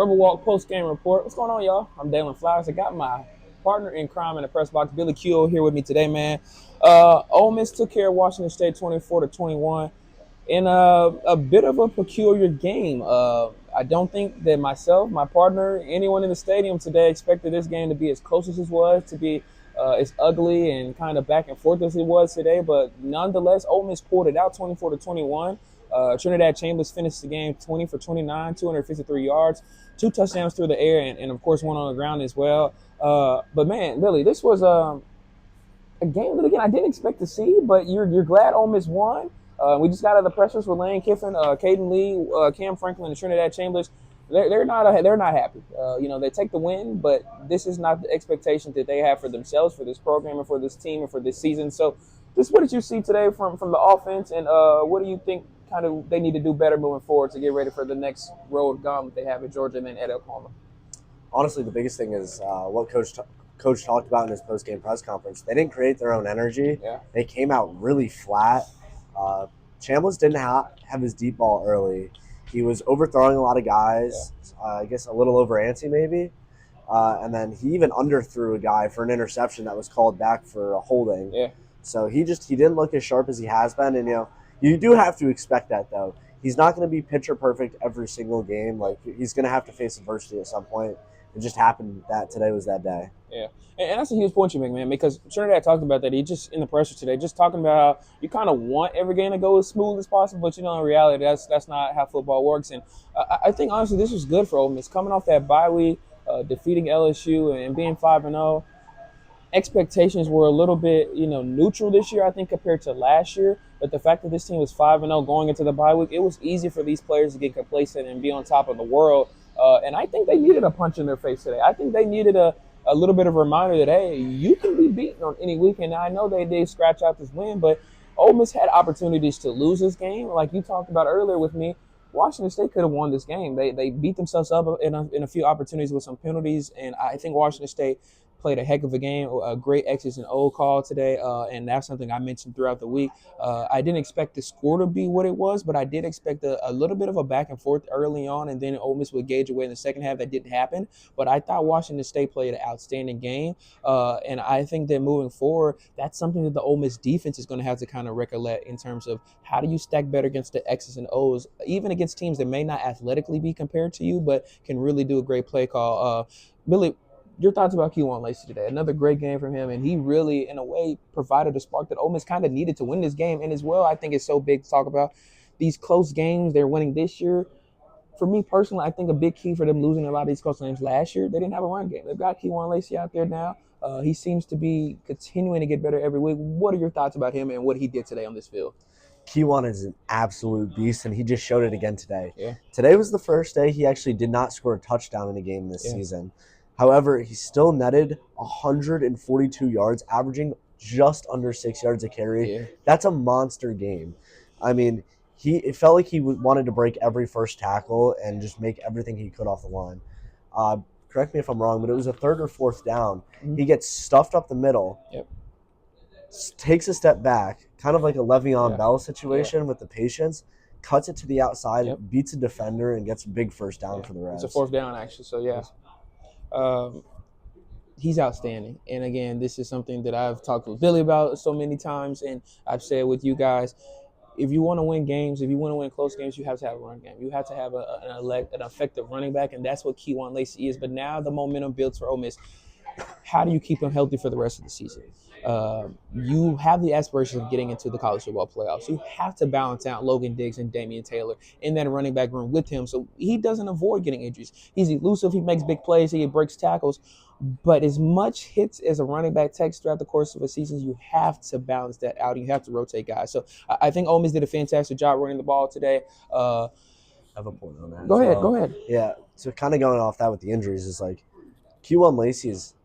Rebel Walk post-game report. What's going on, y'all? I'm Dalen Flowers. I got my partner in crime in the press box, Billy Q, here with me today, man. Ole Miss took care of Washington State 24-21 in a bit of a peculiar game. I don't think that myself, my partner, anyone in the stadium today expected this game to be as close as it was, to be as ugly and kind of back and forth as it was today. But nonetheless, Ole Miss pulled it out 24-21. Trinidad Chambers finished the game 20 for 29, 253 yards, 2 touchdowns through the air, and of course one on the ground as well. But man, Billy, this was a game that again I didn't expect to see, but you're glad Ole Miss won. We just got out of the pressers with Lane Kiffin, Caden Lee, Cam Franklin, and Trinidad Chambers. They're not happy. They take the win, but this is not the expectation that they have for themselves, for this program, and for this team, and for this season. So, just what did you see today from the offense, and what do you think kind of they need to do better moving forward to get ready for the next road gauntlet they have at Georgia and then at Oklahoma? Honestly, the biggest thing is what Coach talked about in his post-game press conference. They didn't create their own energy. Yeah. They came out really flat. Chambliss didn't have his deep ball early. He was overthrowing a lot of guys, I guess a little over antsy maybe. And then he even underthrew a guy for an interception that was called back for a holding. Yeah. So he didn't look as sharp as he has been. And, you do have to expect that, though. He's not going to be pitcher perfect every single game. Like, he's going to have to face adversity at some point. It just happened that today was that day. Yeah, and that's a huge point you make, man, because Trinidad talked about that. He just, in the pressure today, just talking about how you kind of want every game to go as smooth as possible, but, in reality, that's not how football works. And I think, honestly, this was good for Ole Miss. Coming off that bye week, defeating LSU and being 5-0, expectations were a little bit, neutral this year, I think, compared to last year. But the fact that this team was 5-0 going into the bye week, it was easy for these players to get complacent and be on top of the world. And I think they needed a punch in their face today. I think they needed a little bit of a reminder that, hey, you can be beaten on any weekend. Now, I know they did scratch out this win, but Ole Miss had opportunities to lose this game. Like you talked about earlier with me, Washington State could have won this game. They beat themselves up in a few opportunities with some penalties, and I think Washington State played a heck of a game, a great X's and O call today, and that's something I mentioned throughout the week. I didn't expect the score to be what it was, but I did expect a little bit of a back and forth early on, and then Ole Miss would gauge away in the second half. That didn't happen, but I thought Washington State played an outstanding game, and I think that moving forward, that's something that the Ole Miss defense is going to have to kind of recollect in terms of how do you stack better against the X's and O's, even against teams that may not athletically be compared to you, but can really do a great play call. Billy, your thoughts about Kejuan Lacey today? Another great game from him, and he really, in a way, provided a spark that Ole Miss kind of needed to win this game. And as well, I think it's so big to talk about these close games they're winning this year. For me personally, I think a big key for them losing a lot of these close games last year, they didn't have a run game. They've got Kejuan Lacey out there now. He seems to be continuing to get better every week. What are your thoughts about him and what he did today on this field? Kejuan is an absolute beast, and he just showed it again today. Yeah. Today was the first day he actually did not score a touchdown in a game this season. However, he still netted 142 yards, averaging just under 6 yards a carry. Yeah. That's a monster game. I mean, it felt like he wanted to break every first tackle and just make everything he could off the line. Correct me if I'm wrong, but it was a third or fourth down. Mm-hmm. He gets stuffed up the middle, takes a step back, kind of like a Le'Veon Bell situation with the patience, cuts it to the outside, beats a defender, and gets a big first down for the Reds. It's a fourth down, actually, so yeah. He's outstanding. And again, this is something that I've talked with Billy about so many times, and I've said with you guys, if you want to win games, if you want to win close games, you have to have a run game. You have to have an effective running back, and that's what Kejuan Lacey is. But now the momentum builds for Ole Miss. How do you keep him healthy for the rest of the season? You have the aspirations of getting into the college football playoffs. You have to balance out Logan Diggs and Damian Taylor in that running back room with him so he doesn't avoid getting injuries. He's elusive. He makes big plays. He breaks tackles. But as much hits as a running back takes throughout the course of a season, you have to balance that out. You have to rotate guys. So I think Ole Miss did a fantastic job running the ball today. I have a point on that. Go ahead. Yeah, so kind of going off that with the injuries is like Kejuan Lacey is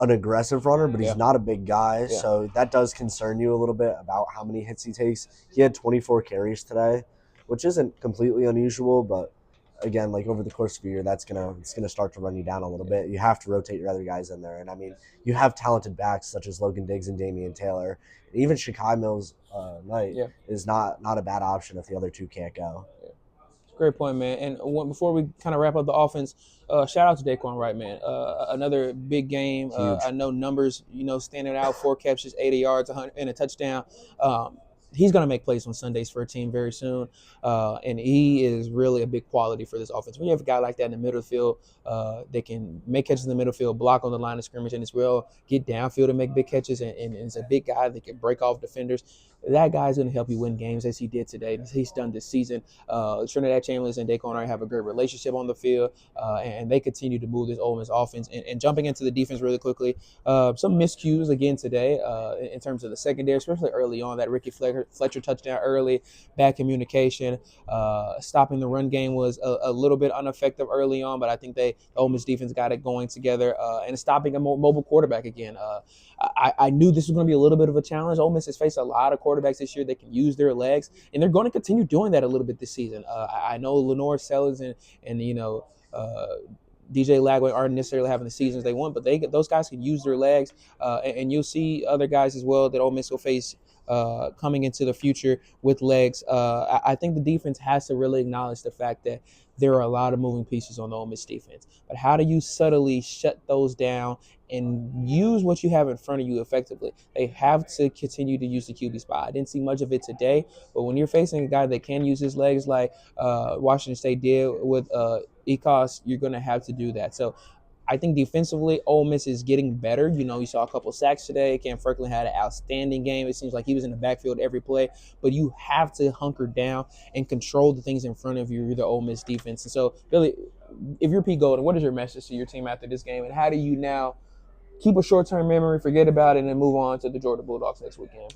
an aggressive runner, but he's not a big guy, so that does concern you a little bit about how many hits he takes. He had 24 carries today, which isn't completely unusual, but again, like over the course of a year, it's gonna start to run you down a little bit. You have to rotate your other guys in there, and I mean, you have talented backs such as Logan Diggs and Damian Taylor. And even Shakai Mills Knight is not a bad option if the other two can't go. Great point, man. And before we kind of wrap up the offense, shout out to Daquan Wright, man. Another big game. Huge. I know numbers, standing out, 4 catches, 80 yards, 100, and a touchdown. He's going to make plays on Sundays for a team very soon, and he is really a big quality for this offense. When you have a guy like that in the middle of the field that can make catches in the middle of the field, block on the line of scrimmage, and as well get downfield and make big catches, and is a big guy that can break off defenders, that guy's going to help you win games as he did today. He's done this season. Trinidad Chambers and Daquan Wright have a great relationship on the field, and they continue to move this Ole Miss offense. And jumping into the defense really quickly, some miscues again today in terms of the secondary, especially early on. That Ricky Fletcher touchdown early, bad communication, stopping the run game was a little bit ineffective early on, but I think the Ole Miss defense got it going together, and stopping a more mobile quarterback again. I knew this was going to be a little bit of a challenge. Ole Miss has faced a lot of quarterbacks this year that can use their legs, and they're going to continue doing that a little bit this season. I know Lenore Sellers and DJ Lagway aren't necessarily having the seasons they want, but those guys can use their legs, and you'll see other guys as well that Ole Miss will face coming into the future with legs. I think the defense has to really acknowledge the fact that there are a lot of moving pieces on the Ole Miss defense. But how do you subtly shut those down and use what you have in front of you effectively? They have to continue to use the QB spot. I didn't see much of it today, but when you're facing a guy that can use his legs like Washington State did with Ecos, you're going to have to do that. So I think defensively, Ole Miss is getting better. You saw a couple sacks today. Cam Franklin had an outstanding game. It seems like he was in the backfield every play. But you have to hunker down and control the things in front of you, the Ole Miss defense. And so, Billy, if you're Pete Golden, what is your message to your team after this game? And how do you now keep a short-term memory, forget about it, and then move on to the Georgia Bulldogs next weekend?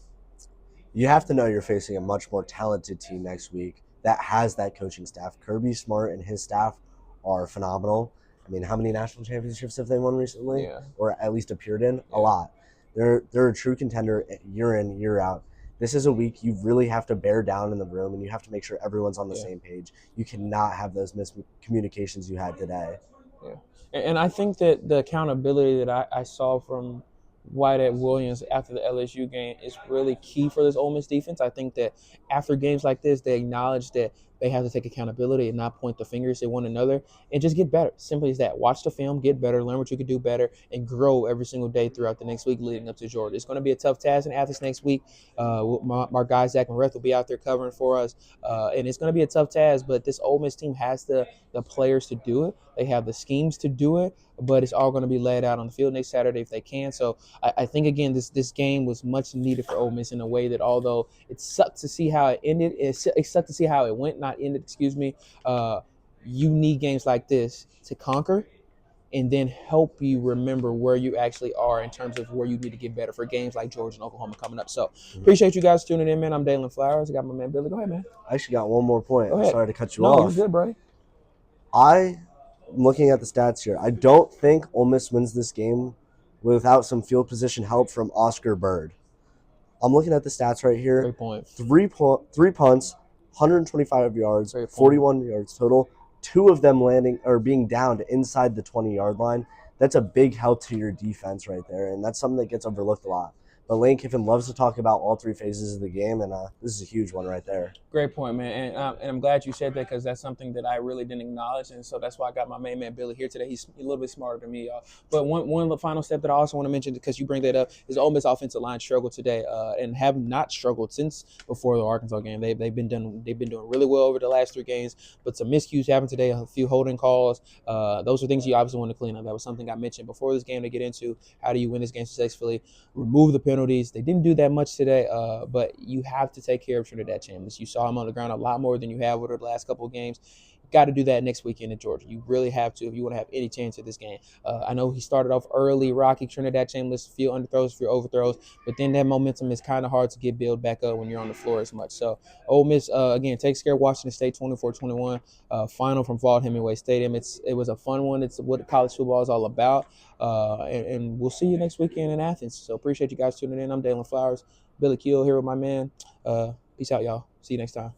You have to know you're facing a much more talented team next week that has that coaching staff. Kirby Smart and his staff are phenomenal. I mean, how many national championships have they won recently? Yeah. Or at least appeared in? Yeah. A lot. They're a true contender year in, year out. This is a week you really have to bear down in the room, and you have to make sure everyone's on the same page. You cannot have those miscommunications you had today. Yeah. And I think that the accountability that I saw from Whitehead Williams after the LSU game is really key for this Ole Miss defense. I think that after games like this, they acknowledge that they have to take accountability and not point the fingers at one another and just get better. Simply as that. Watch the film, get better, learn what you can do better, and grow every single day throughout the next week leading up to Georgia. It's going to be a tough task in Athens next week. My guy, Zach Moretz, will be out there covering for us, and it's going to be a tough task, but this Ole Miss team has the players to do it. They have the schemes to do it, but it's all going to be laid out on the field next Saturday if they can. So I think, again, this game was much needed for Ole Miss in a way that, although it sucked to see how it ended, it sucked to see how it went, not ended, excuse me. You need games like this to conquer and then help you remember where you actually are in terms of where you need to get better for games like Georgia and Oklahoma coming up. So appreciate you guys tuning in, man. I'm Dalen Flowers. I got my man Billy. Go ahead, man. I actually got one more point. I'm sorry to cut you off. No, you're good, buddy. I'm looking at the stats here. I don't think Ole Miss wins this game without some field position help from Oscar Bird. I'm looking at the stats right here. Great point. Three punts, 125 yards, 41 yards total. 2 of them landing or being downed inside the 20-yard line. That's a big help to your defense right there, and that's something that gets overlooked a lot. But Lane Kiffin loves to talk about all 3 phases of the game, and this is a huge one right there. Great point, man. And I'm glad you said that because that's something that I really didn't acknowledge, and so that's why I got my main man Billy here today. He's a little bit smarter than me, y'all. But one of the final step that I also want to mention, because you bring that up, is Ole Miss offensive line struggled today, and have not struggled since before the Arkansas game. They've been doing really well over the last 3 games, but some miscues happened today, a few holding calls. Those are things you obviously want to clean up. That was something I mentioned before this game to get into. How do you win this game successfully? Remove the penalties. They didn't do that much today, but you have to take care of Trinidad Chambers. You saw him on the ground a lot more than you have over the last couple of games. You got to do that next weekend in Georgia. You really have to if you want to have any chance at this game. I know he started off early, rocky Trinidad Chambers, few underthrows, few overthrows, but then that momentum is kind of hard to get built back up when you're on the floor as much. So Ole Miss, again, takes care of Washington State 24-21, final from Vaught-Hemingway Stadium. It was a fun one. It's what college football is all about. And we'll see you next weekend in Athens. So appreciate you guys tuning in. I'm Dalen Flowers. Billy Keel here with my man. Peace out, y'all. See you next time.